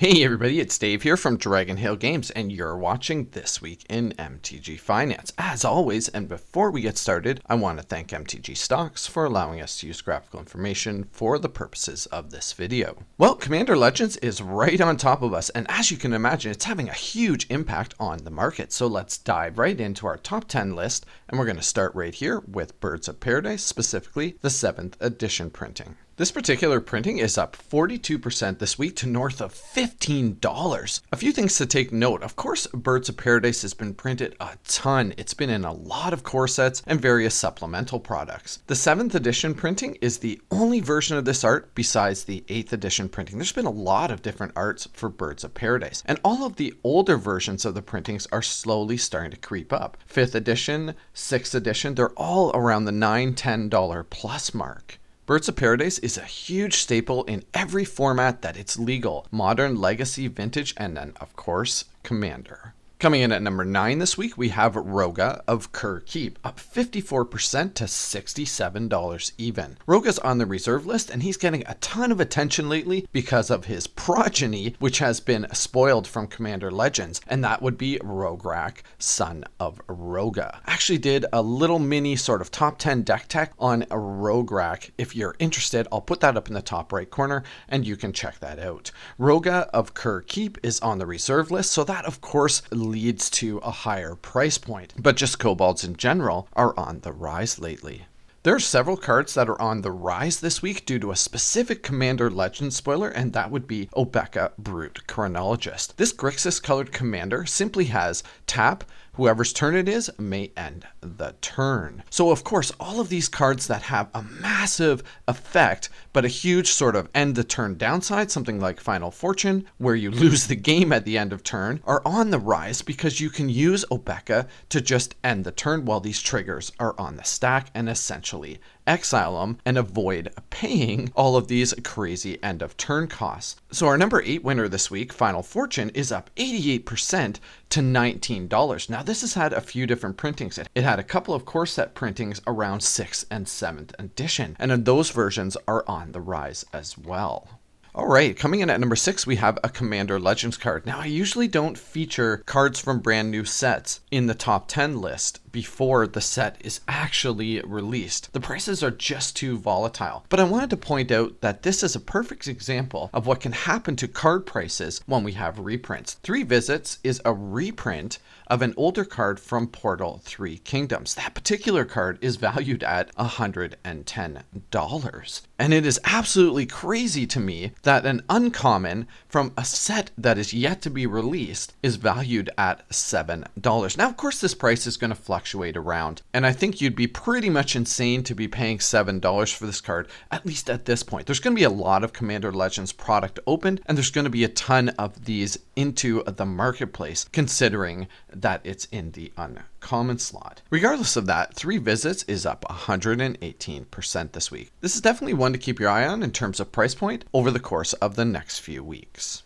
Hey everybody, it's Dave here from Dragonhill Games, and you're watching This Week in MTG Finance. As always, and before we get started, I want to thank MTG Stocks for allowing us to use graphical information for the purposes of this video. Well, Commander Legends is right on top of us, and as you can imagine, it's having a huge impact on the market. So let's dive right into our top 10 list, and we're going to start right here with Birds of Paradise, specifically the 7th edition printing. This particular printing is up 42% this week to north of $15. A few things to take note. Of course, Birds of Paradise has been printed a ton. It's been in a lot of core sets and various supplemental products. The 7th edition printing is the only version of this art besides the 8th edition printing. There's been a lot of different arts for Birds of Paradise, and all of the older versions of the printings are slowly starting to creep up. 5th edition, 6th edition, they're all around the $9, $10 plus mark. Birds of Paradise is a huge staple in every format that it's legal: modern, legacy, vintage, and then, of course, Commander. Coming in at number 9 this week, we have Roga of Kirk, up 54% to $67 even. Roga's on the reserve list, and he's getting a ton of attention lately because of his progeny, which has been spoiled from Commander Legends, and that would be Rograk, son of Roga. I actually did a little mini sort of top 10 deck tech on a Rograk. If you're interested, I'll put that up in the top right corner, and you can check that out. Roga of Kirk is on the reserve list, so that, of course, leads to a higher price point, but just kobolds in general are on the rise lately. There are several cards that are on the rise this week due to a specific Commander Legend spoiler, and that would be Obeka Brute Chronologist. This Grixis colored commander simply has tap, whoever's turn it is may end the turn. So of course, all of these cards that have a massive effect, but a huge sort of end the turn downside, something like Final Fortune, where you lose the game at the end of turn, are on the rise because you can use Obeka to just end the turn while these triggers are on the stack and essentially exile them and avoid paying all of these crazy end of turn costs. So our number 8 winner this week, Final Fortune, is up 88% to $19. Now this has had a few different printings. It had a couple of core set printings around 6th and 7th edition, and those versions are on the rise as well. All right, coming in at number 6, we have a Commander Legends card. Now, I usually don't feature cards from brand new sets in the top 10 list before the set is actually released. The prices are just too volatile. But I wanted to point out that this is a perfect example of what can happen to card prices when we have reprints. 3 Visits is a reprint of an older card from Portal 3 Kingdoms. That particular card is valued at $110. And it is absolutely crazy to me that an uncommon from a set that is yet to be released is valued at $7. Now, of course, this price is going to fluctuate around, and I think you'd be pretty much insane to be paying $7 for this card, at least at this point. There's going to be a lot of Commander Legends product opened, and there's going to be a ton of these into the marketplace, considering that it's in the uncommon slot. Regardless of that, 3 Visits is up 118% this week. This is definitely one to keep your eye on in terms of price point over the course of the next few weeks.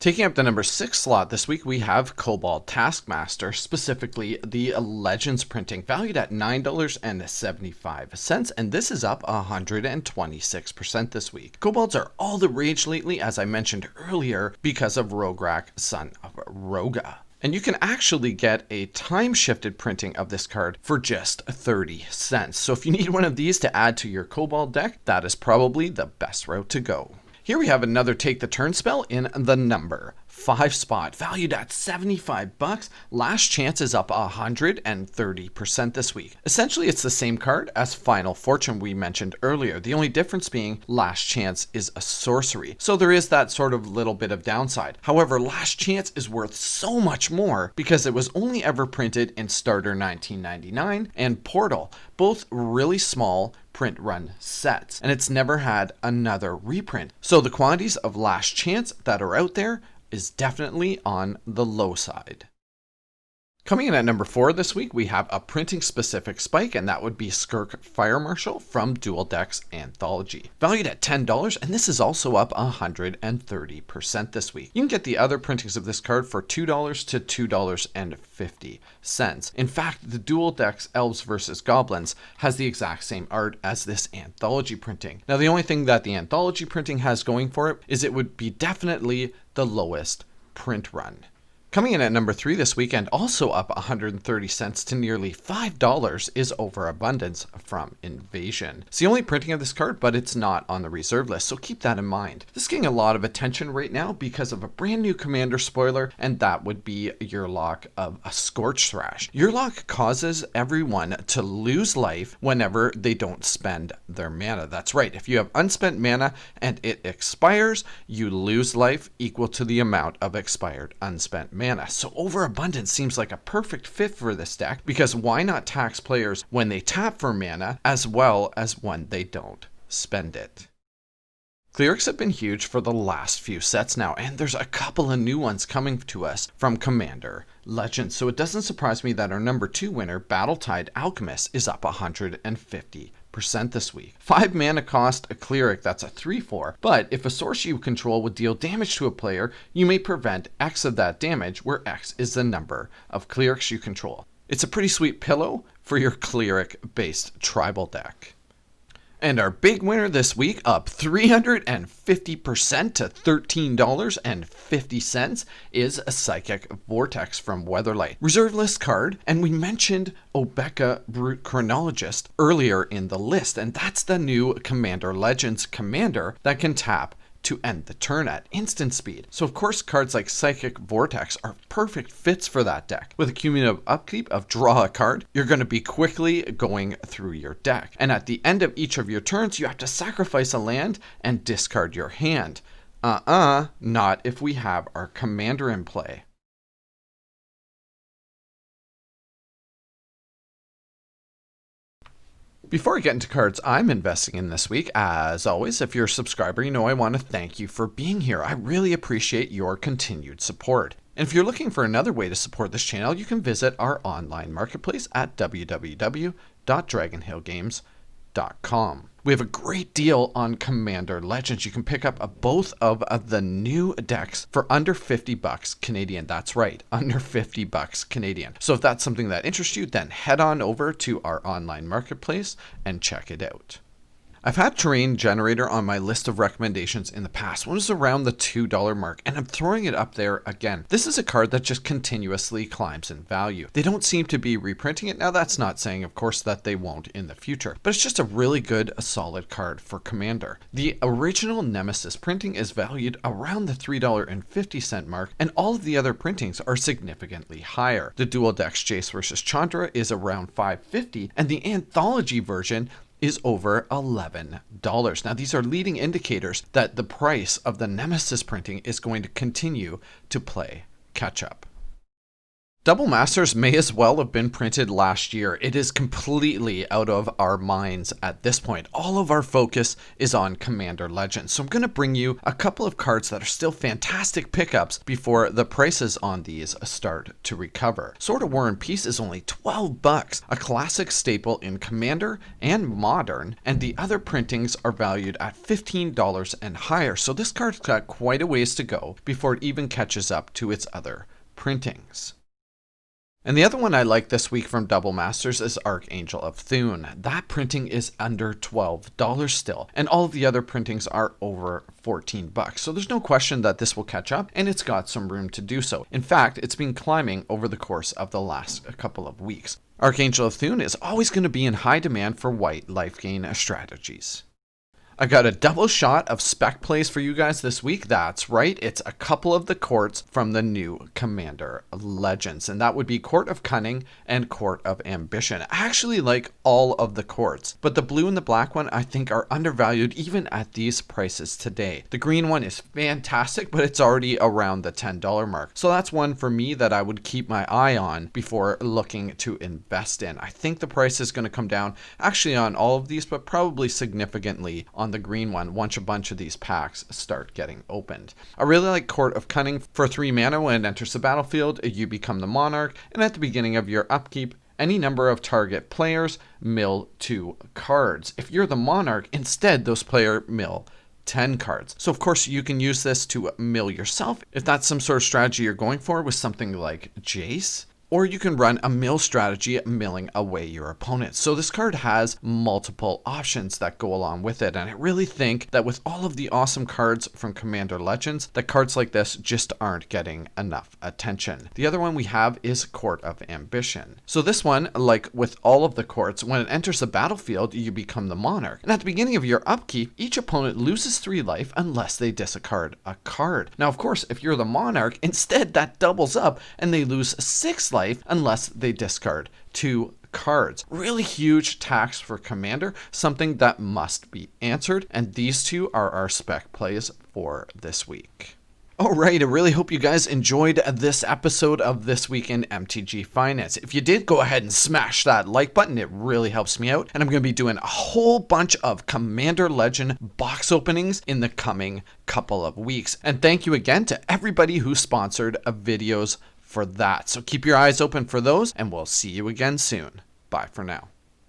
Taking up the number 6 slot this week, we have Cobalt Taskmaster, specifically the Legends printing, valued at $9.75, and this is up 126% this week. Kobolds are all the rage lately, as I mentioned earlier, because of Rograk, son of Roga. And you can actually get a time-shifted printing of this card for just 30 cents. So if you need one of these to add to your Cobalt deck, that is probably the best route to go. Here we have another Take the Turn spell in the number 5 spot, valued at $75. Last Chance is up 130% this week. Essentially, it's the same card as Final Fortune we mentioned earlier. The only difference being Last Chance is a sorcery. So there is that sort of little bit of downside. However, Last Chance is worth so much more because it was only ever printed in Starter 1999 and Portal, both really small print run sets, and it's never had another reprint. So the quantities of Last Chance that are out there is definitely on the low side. Coming in at number 4 this week, we have a printing specific spike, and that would be Kirk Fire Marshal from Dual Decks Anthology. Valued at $10, and this is also up 130% this week. You can get the other printings of this card for $2 to $2.50. In fact, the Dual Decks Elves vs. Goblins has the exact same art as this anthology printing. Now, the only thing that the anthology printing has going for it is it would be definitely the lowest print run. Coming in at number 3 this weekend, also up 130 cents to nearly $5, is Overabundance from Invasion. It's the only printing of this card, but it's not on the reserve list, so keep that in mind. This is getting a lot of attention right now because of a brand new Commander spoiler, and that would be Yurlok of a Scorch Thrash. Yurlok causes everyone to lose life whenever they don't spend their mana. That's right, if you have unspent mana and it expires, you lose life equal to the amount of expired unspent mana. So Overabundance seems like a perfect fit for this deck, because why not tax players when they tap for mana as well as when they don't spend it? Clerics have been huge for the last few sets now, and there's a couple of new ones coming to us from Commander Legends. So it doesn't surprise me that our number 2 winner, Battletide Alchemist, is up 150% this week. 5 mana cost a cleric, that's a 3/4, but if a source you control would deal damage to a player, you may prevent X of that damage, where X is the number of clerics you control. It's a pretty sweet pillow for your cleric-based tribal deck. And our big winner this week, up 350% to $13.50, is a Psychic Vortex from Weatherlight. Reserve list card, and we mentioned Obeka Brute Chronologist earlier in the list, and that's the new Commander Legends commander that can tap to end the turn at instant speed. So of course cards like Psychic Vortex are perfect fits for that deck. With a cumulative upkeep of draw a card, you're going to be quickly going through your deck. And at the end of each of your turns, you have to sacrifice a land and discard your hand. Not if we have our commander in play. Before I get into cards I'm investing in this week, as always, if you're a subscriber, you know I want to thank you for being here. I really appreciate your continued support. And if you're looking for another way to support this channel, you can visit our online marketplace at www.dragonhillgames.com. We have a great deal on Commander Legends. You can pick up both of the new decks for under $50 Canadian. That's right, under $50 Canadian. So if that's something that interests you, then head on over to our online marketplace and check it out. I've had Terrain Generator on my list of recommendations in the past. One is around the $2 mark, and I'm throwing it up there again. This is a card that just continuously climbs in value. They don't seem to be reprinting it. Now, that's not saying, of course, that they won't in the future, but it's just a really good, solid card for Commander. The original Nemesis printing is valued around the $3.50 mark, and all of the other printings are significantly higher. The Dual Decks Jace vs. Chandra is around $5.50, and the anthology version is over $11. Now, these are leading indicators that the price of the Nemesis printing is going to continue to play catch up. Double Masters may as well have been printed last year. It is completely out of our minds at this point. All of our focus is on Commander Legends. So I'm going to bring you a couple of cards that are still fantastic pickups before the prices on these start to recover. Sword of War and Peace is only $12, a classic staple in Commander and Modern, and the other printings are valued at $15 and higher. So this card's got quite a ways to go before it even catches up to its other printings. And the other one I like this week from Double Masters is Archangel of Thune. That printing is under $12 still, and all of the other printings are over $14. So there's no question that this will catch up, and it's got some room to do so. In fact, it's been climbing over the course of the last couple of weeks. Archangel of Thune is always going to be in high demand for white life gain strategies. I got a double shot of Spec Plays for you guys this week. That's right, it's a couple of the courts from the new Commander Legends, and that would be Court of Cunning and Court of Ambition. I actually like all of the courts, but the blue and the black one I think are undervalued even at these prices today. The green one is fantastic, but it's already around the $10 mark. So that's one for me that I would keep my eye on before looking to invest in. I think the price is going to come down actually on all of these, but probably significantly on on the green one once a bunch of these packs start getting opened. I really like Court of Cunning. For 3 mana, when it enters the battlefield, you become the monarch, and at the beginning of your upkeep, any number of target players mill 2 cards. If you're the monarch, instead those players mill 10 cards. So of course you can use this to mill yourself if that's some sort of strategy you're going for with something like Jace. Or you can run a mill strategy milling away your opponent. So this card has multiple options that go along with it. And I really think that with all of the awesome cards from Commander Legends, that cards like this just aren't getting enough attention. The other one we have is Court of Ambition. So this one, like with all of the courts, when it enters the battlefield, you become the monarch. And at the beginning of your upkeep, each opponent loses 3 life unless they discard a card. Now, of course, if you're the monarch, instead that doubles up and they lose 6 life unless they discard 2 cards. Really huge tax for Commander, something that must be answered, and these 2 are our spec plays for this week. Alright, I really hope you guys enjoyed this episode of This Week in MTG Finance. If you did, go ahead and smash that like button. It really helps me out. And I'm going to be doing a whole bunch of Commander Legend box openings in the coming couple of weeks. And thank you again to everybody who sponsored videos for that. So keep your eyes open for those, and we'll see you again soon. Bye for now.